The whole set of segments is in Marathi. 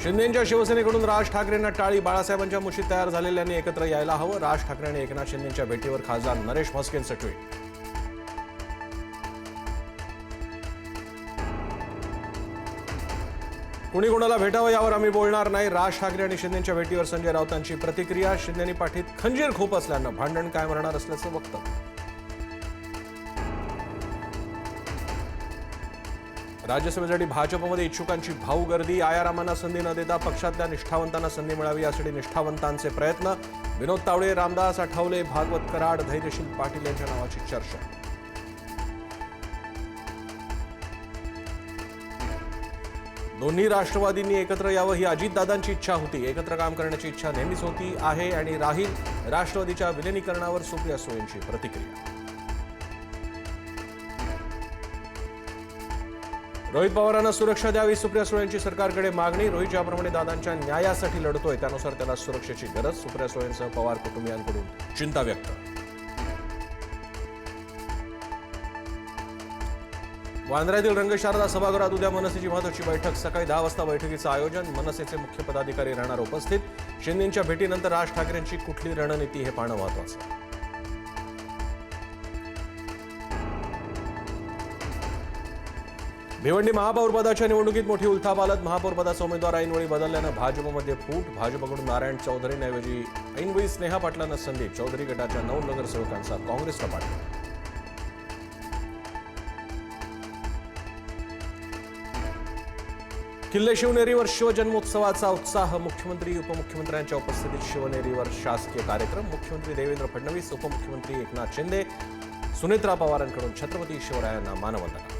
शिंदेंच्या शिवसेनेकडून राज ठाकरेंना टाळी. बाळासाहेबांच्या मुशीत तयार झालेल्यांनी एकत्र यायला हवं. राज ठाकरे आणि एकनाथ शिंदेंच्या भेटीवर खासदार नरेश म्हस्केंचं ट्विट. कुणी कुणाला भेटावं यावर आम्ही बोलणार नाही. राज ठाकरे आणि शिंदेंच्या भेटीवर संजय राऊतांची प्रतिक्रिया. शिंदेंनी पाठीत खंजीर खूप असल्यानं भांडण कायम राहणार असल्याचं वक्तव्य. राज्यसभेसाठी भाजपमध्ये इच्छुकांची भाऊ गर्दी. आयारामांना संधी न देता पक्षातल्या निष्ठावंतांना संधी मिळावी यासाठी निष्ठावंतांचे प्रयत्न. विनोद तावडे, रामदास आठवले, भागवत कराड, धैर्यशील पाटील यांच्या नावाची चर्चा. दोन्ही राष्ट्रवादींनी एकत्र यावं ही अजितदादांची इच्छा होती. एकत्र काम करण्याची इच्छा नेहमीच होती, आहे आणि राहील. राष्ट्रवादीच्या विलिनीकरणावर सुप्रिया सुळेंची प्रतिक्रिया. रोहित पवारांना सुरक्षा द्यावी, सुप्रिया सुळेंची सरकारकडे मागणी. रोहित ज्याप्रमाणे दादांच्या न्यायासाठी लढतोय त्यानुसार त्याला सुरक्षेची गरज. सुप्रिया सुळेंसह पवार कुटुंबियांकडून चिंता व्यक्त. वांद्र्यातील रंगशारदा सभागृहात उद्या मनसेची महत्वाची बैठक. सकाळी 10 वाजता बैठकीचं आयोजन. मनसेचे मुख्य पदाधिकारी राहणार उपस्थित. शिंदेंच्या भेटीनंतर राज ठाकरेंची कुठली रणनीती हे पाहणं महत्वाचं. भिवंडी महापौरपदाच्या निवडणुकीत मोठी उलथापालट. महापौरपदाचा उमेदवार ऐनवेळी बदलल्यानं भाजपमध्ये फूट. भाजपकडून नारायण चौधरींऐवजी ऐनवेळी स्नेहा पाटलांना संधी. चौधरी गटाच्या 9 नगरसेवकांचा काँग्रेसला पाठिंबा. किल्ले शिवनेरीवर शिवजन्मोत्सवाचा उत्साह. मुख्यमंत्री उपमुख्यमंत्र्यांच्या उपस्थितीत शिवनेरीवर शासकीय कार्यक्रम. मुख्यमंत्री देवेंद्र फडणवीस, उपमुख्यमंत्री एकनाथ शिंदे, सुनेत्रा पवारांकडून छत्रपती शिवरायांना मानवंदना.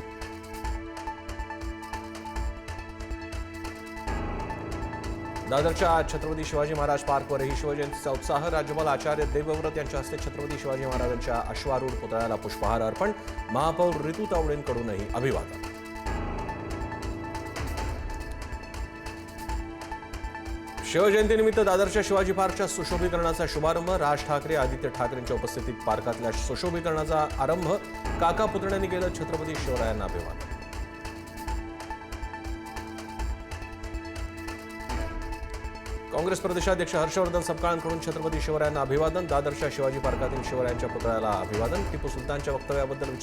दादरच्या छत्रपती शिवाजी महाराज पार्कवरही शिवजयंतीचा उत्साह. राज्यपाल आचार्य देवव्रत यांच्या हस्ते छत्रपती शिवाजी महाराजांच्या अश्वारूढ पुतळ्याला पुष्पहार अर्पण. महापौर ऋतू तावडेंकडूनही अभिवादन. शिवजयंतीनिमित्त दादरच्या शिवाजी पार्कच्या सुशोभीकरणाचा शुभारंभ. राज ठाकरे, आदित्य ठाकरेंच्या उपस्थितीत पार्कातल्या सुशोभीकरणाचा आरंभ. काका पुतण्यांनी केलं छत्रपती शिवरायांना अभिवादन. काँग्रेस प्रदेशाध्यक्ष हर्षवर्धन सपकाळांकडून छत्रपती शिवरायांना अभिवादन. दादरच्या शिवाजी पार्कातील शिवरायांच्या पुतळ्याला अभिवादन. टिपू सुलतानच्या वक्तव्याबद्दल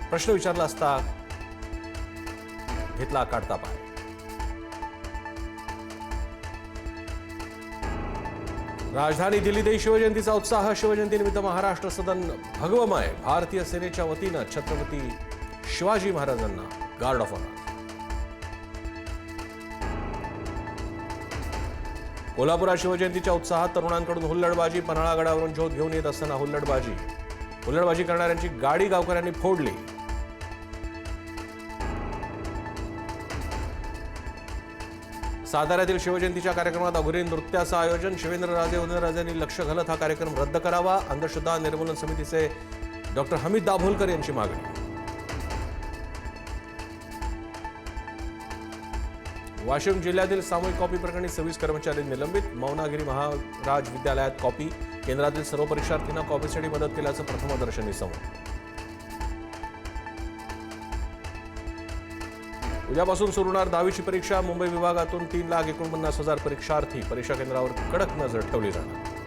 प्रश्न विचारला असता घेतला काढता पाय. राजधानी दिल्लीतही शिवजयंतीचा उत्साह. शिवजयंतीनिमित्त महाराष्ट्र सदन भगवमय. भारतीय सेनेच्या वतीनं छत्रपती शिवाजी महाराजांना गार्ड ऑफ ऑनर. कोल्हापुरात शिवजयंतीच्या उत्साहात तरुणांकडून हुल्लडबाजी. पन्हाळा गडावरून ज्योत घेऊन येत असताना हुल्लडबाजी करणाऱ्यांची गाडी गावकऱ्यांनी फोडली. साताऱ्यातील शिवजयंतीच्या कार्यक्रमात अघोरी नृत्याचं आयोजन. शिवेंद्रराजे उदयनराजेंनी लक्ष घालत हा कार्यक्रम रद्द करावा. अंधश्रद्धा निर्मूलन समितीचे डॉक्टर हमीद दाभोलकर यांची मागणी. वाशिम जिल्ह्यातील सामूहिक कॉपी प्रकरणी 26 कर्मचारी निलंबित. मौनागिरी महाराज विद्यालयात कॉपी. केंद्रातील सर्व परीक्षार्थींना कॉपीसाठी मदत केल्याचं प्रथमदर्शनी समोर. उद्यापासून सुरू होणार 10वीची परीक्षा. मुंबई विभागातून 3,49,000 परीक्षार्थी. परीक्षा केंद्रावर कडक नजर ठेवली जाणार.